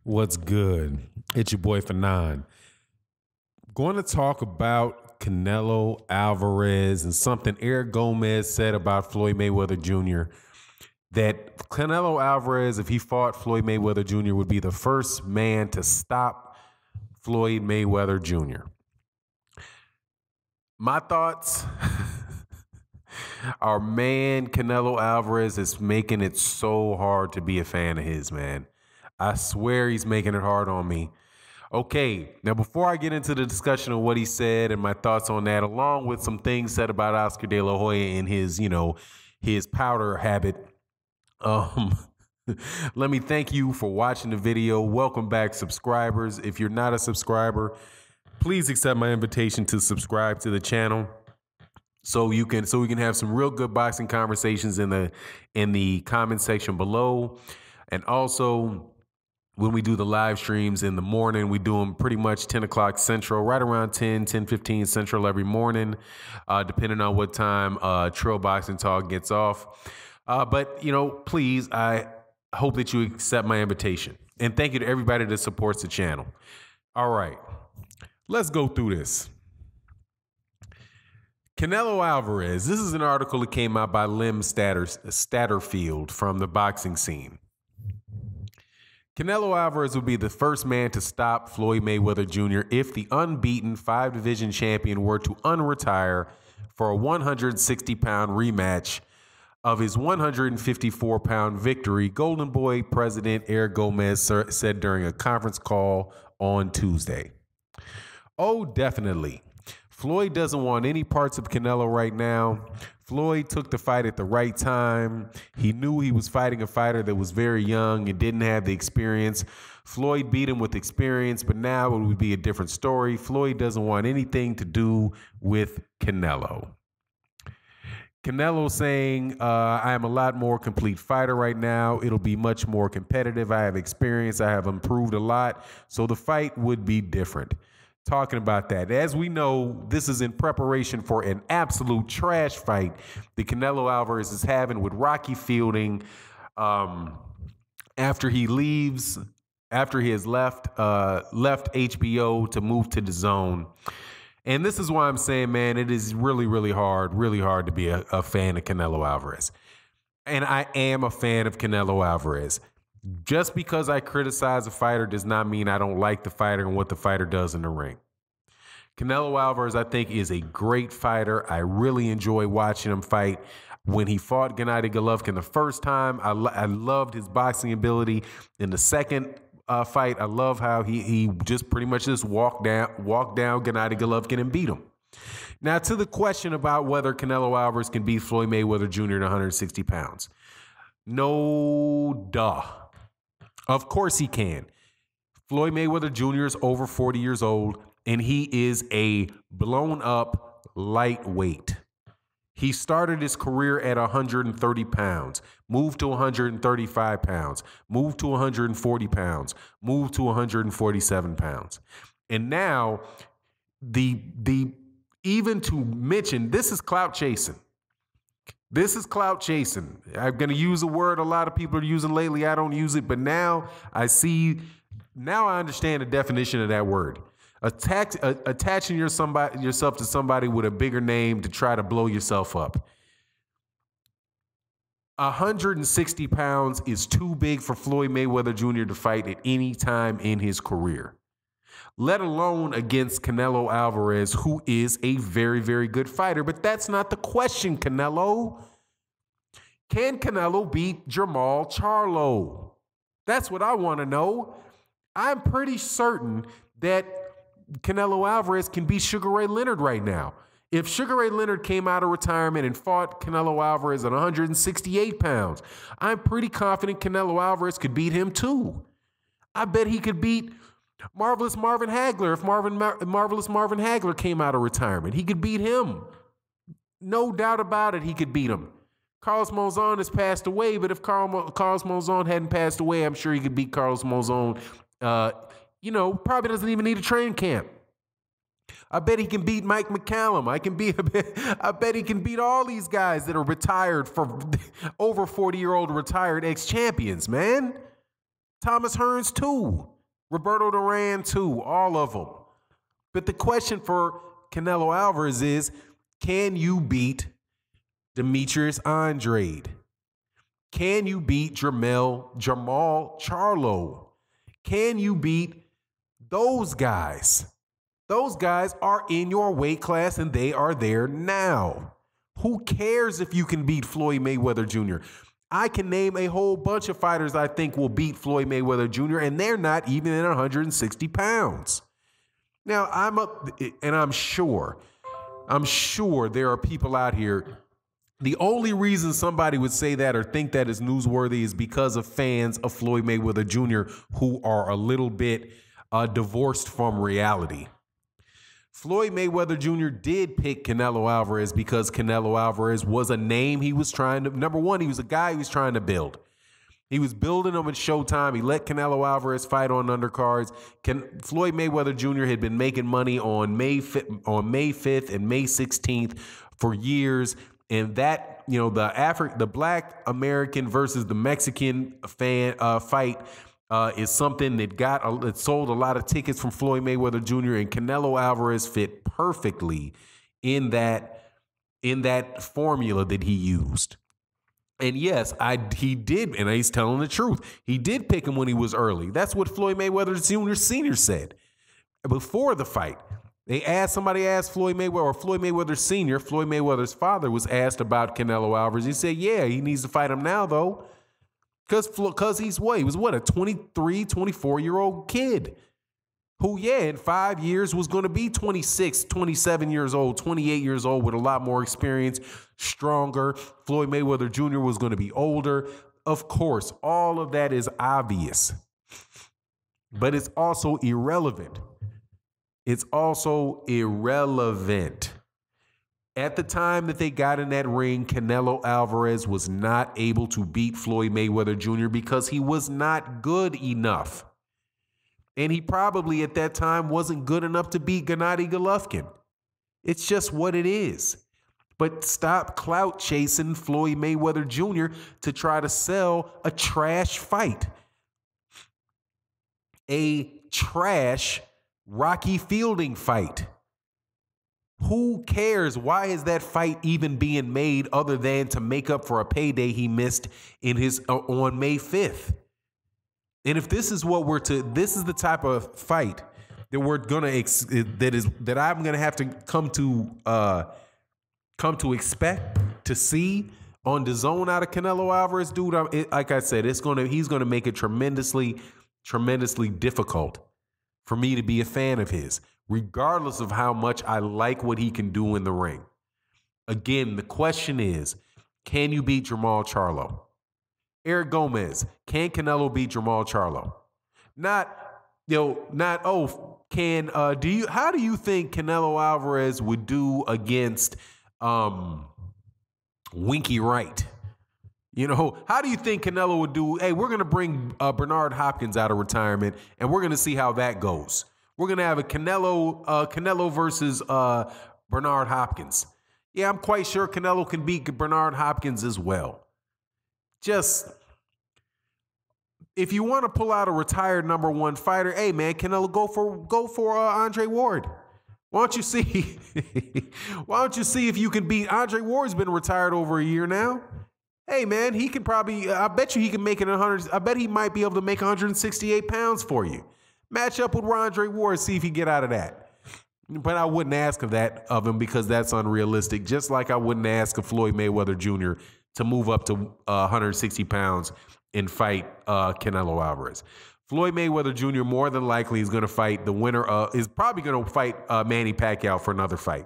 What's good? It's your boy Fanon. Going to talk about Canelo Alvarez and something Eric Gomez said about Floyd Mayweather Jr. That Canelo Alvarez, if he fought Floyd Mayweather Jr., would be the first man to stop Floyd Mayweather Jr. My thoughts are, man, Canelo Alvarez is making it so hard to be a fan of his, man. I swear he's making it hard on me. Okay, now before I get into the discussion of what he said and my thoughts on that, along with some things said about Oscar De La Hoya and his powder habit, um, let me thank you for watching the video. Welcome back, subscribers. If you're not a subscriber, please accept my invitation to subscribe to the channel so we can have some real good boxing conversations in the comment section below. And also, when we do the live streams in the morning, we do them pretty much 10 o'clock Central, right around 10:15 Central every morning, depending on what time Trail Boxing Talk gets off. But, please, I hope that you accept my invitation. And thank you to everybody that supports the channel. All right, let's go through this. Canelo Alvarez. This is an article that came out by Lim Statterfield from the boxing scene. Canelo Alvarez would be the first man to stop Floyd Mayweather Jr. if the unbeaten 5-division champion were to unretire for a 160-pound rematch of his 154-pound victory, Golden Boy president Eric Gomez said during a conference call on Tuesday. Oh, definitely. Floyd doesn't want any parts of Canelo right now. Floyd took the fight at the right time. He knew he was fighting a fighter that was very young and didn't have the experience. Floyd beat him with experience, but now it would be a different story. Floyd doesn't want anything to do with Canelo. Canelo saying, I am a lot more complete fighter right now. It'll be much more competitive. I have experience. I have improved a lot. So the fight would be different. Talking about that. As we know, this is in preparation for an absolute trash fight that Canelo Alvarez is having with Rocky Fielding after he has left HBO to move to the Zone. And this is why I'm saying, man, it is really hard to be a fan of Canelo Alvarez. And I am a fan of Canelo Alvarez. Just because I criticize a fighter does not mean I don't like the fighter and what the fighter does in the ring. Canelo Alvarez, I think, is a great fighter. I really enjoy watching him fight. When he fought Gennady Golovkin the first time, I loved his boxing ability. In the second fight, I love how he just pretty much just walked down Gennady Golovkin and beat him. Now, to the question about whether Canelo Alvarez can beat Floyd Mayweather Jr. at 160 pounds. No, duh. Of course he can. Floyd Mayweather Jr. is over 40 years old, and he is a blown-up lightweight. He started his career at 130 pounds, moved to 135 pounds, moved to 140 pounds, moved to 147 pounds. And now, even to mention, this is clout chasing. This is clout chasing. I'm going to use a word a lot of people are using lately. I don't use it, but now I understand the definition of that word. Attaching yourself to somebody with a bigger name to try to blow yourself up. 160 pounds is too big for Floyd Mayweather Jr. to fight at any time in his career, let alone against Canelo Alvarez, who is a very good fighter. But that's not the question, Canelo. Can Canelo beat Jermall Charlo? That's what I want to know. I'm pretty certain that Canelo Alvarez can beat Sugar Ray Leonard right now. If Sugar Ray Leonard came out of retirement and fought Canelo Alvarez at 168 pounds, I'm pretty confident Canelo Alvarez could beat him too. I bet he could beat Marvelous Marvin Hagler. If Marvelous Marvin Hagler came out of retirement, he could beat him. No doubt about it, he could beat him. Carlos Monzon has passed away, but if Carlos Monzon hadn't passed away, I'm sure he could beat Carlos Monzon. Probably doesn't even need a training camp. I bet he can beat Mike McCallum. I bet he can beat all these guys that are retired, for over 40-year-old retired ex-champions, man. Thomas Hearns too. Roberto Duran too. All of them. But the question for Canelo Alvarez is, can you beat Demetrius Andrade? Can you beat Jamal Charlo? Can you beat those guys? Those guys are in your weight class and they are there now. Who cares if you can beat Floyd Mayweather Jr.? I can name a whole bunch of fighters I think will beat Floyd Mayweather Jr., and they're not even at 160 pounds. Now, I'm sure there are people out here. The only reason somebody would say that or think that is newsworthy is because of fans of Floyd Mayweather Jr. who are a little bit divorced from reality. Floyd Mayweather Jr. did pick Canelo Alvarez because Canelo Alvarez was a name he was trying to, number one, he was a guy he was trying to build. He was building them at Showtime. He let Canelo Alvarez fight on undercards. Floyd Mayweather Jr. had been making money on May 5th and May 16th for years. And that, the Black American versus the Mexican fight is something that sold a lot of tickets from Floyd Mayweather Jr. and Canelo Alvarez fit perfectly in that formula that he used. And yes, he did, and he's telling the truth. He did pick him when he was early. That's what Floyd Mayweather Jr. Sr. said before the fight. Somebody asked Floyd Mayweather, or Floyd Mayweather Sr., Floyd Mayweather's father, was asked about Canelo Alvarez. He said, yeah, he needs to fight him now, though. Because he was a 23, 24-year-old kid who, in 5 years was going to be 26, 27 years old, 28 years old with a lot more experience, stronger. Floyd Mayweather Jr. was going to be older. Of course, all of that is obvious, but it's also irrelevant. It's also irrelevant. At the time that they got in that ring, Canelo Alvarez was not able to beat Floyd Mayweather Jr. because he was not good enough. And he probably at that time wasn't good enough to beat Gennady Golovkin. It's just what it is. But stop clout chasing Floyd Mayweather Jr. to try to sell a trash fight. A trash Rocky Fielding fight. Who cares? Why is that fight even being made other than to make up for a payday he missed in on May 5th? And if this is this is the type of fight that we're gonna that I'm gonna have to come to expect to see on the zone out of Canelo Alvarez, dude. Like I said, he's gonna make it tremendously difficult for me to be a fan of his, regardless of how much I like what he can do in the ring. Again, the question is, can you beat Jamal Charlo? Eric Gomez, can Canelo beat Jamal Charlo? How do you think Canelo Alvarez would do against Winky Wright? How do you think Canelo would do? Hey, we're going to bring Bernard Hopkins out of retirement, and we're going to see how that goes. We're going to have a Canelo versus Bernard Hopkins. Yeah, I'm quite sure Canelo can beat Bernard Hopkins as well. Just, if you want to pull out a retired number one fighter, hey, man, Canelo, go for Andre Ward. Why don't you see? Why don't you see if you can beat Andre Ward's been retired over a year now? Hey, man, he can probably, I bet you he can make it 100. I bet he might be able to make 168 pounds for you. Match up with Andre Ward, see if he get out of that. But I wouldn't ask of him because that's unrealistic. Just like I wouldn't ask of Floyd Mayweather Jr. to move up to 160 pounds and fight Canelo Alvarez. Floyd Mayweather Jr. more than likely is going to fight the winner. Is probably going to fight Manny Pacquiao for another fight.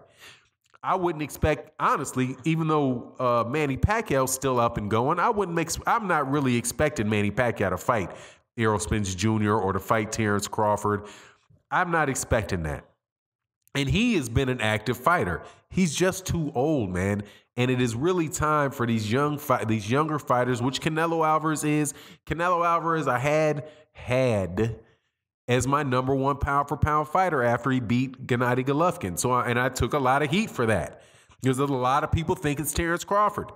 I wouldn't expect, honestly, even though Manny Pacquiao's still up and going, I'm not really expecting Manny Pacquiao to fight Errol Spence Jr. or to fight Terrence Crawford. I'm not expecting that. And he has been an active fighter. He's just too old, man. And it is really time for these younger fighters, which Canelo Alvarez is. Canelo Alvarez, I had as my number one pound for pound fighter after he beat Gennady Golovkin. And I took a lot of heat for that because a lot of people think it's Terrence Crawford.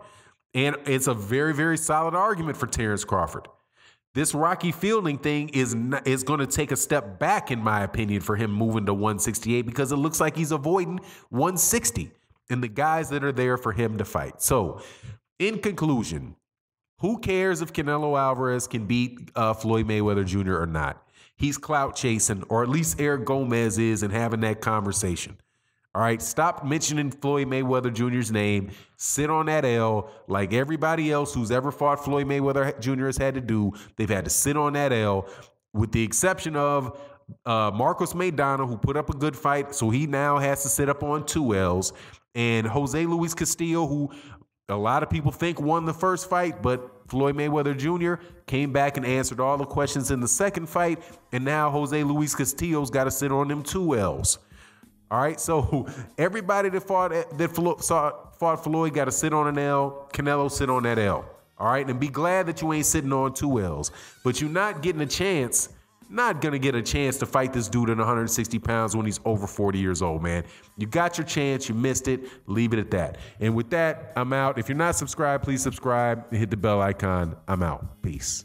And it's a very, very solid argument for Terrence Crawford. This Rocky Fielding thing is going to take a step back, in my opinion, for him moving to 168 because it looks like he's avoiding 160 and the guys that are there for him to fight. So, in conclusion, who cares if Canelo Alvarez can beat Floyd Mayweather Jr. or not? He's clout chasing, or at least Eric Gomez is, and having that conversation. All right, stop mentioning Floyd Mayweather Jr.'s name. Sit on that L like everybody else who's ever fought Floyd Mayweather Jr. has had to do. They've had to sit on that L, with the exception of Marcos Maidana, who put up a good fight, so he now has to sit up on 2 L's, and Jose Luis Castillo, who a lot of people think won the first fight, but Floyd Mayweather Jr. came back and answered all the questions in the second fight, and now Jose Luis Castillo's got to sit on them 2 L's. All right, so everybody that fought Floyd got to sit on an L. Canelo sit on that L. All right, and be glad that you ain't sitting on 2 L's. But you're not getting a chance, not going to get a chance to fight this dude at 160 pounds when he's over 40 years old, man. You got your chance. You missed it. Leave it at that. And with that, I'm out. If you're not subscribed, please subscribe and hit the bell icon. I'm out. Peace.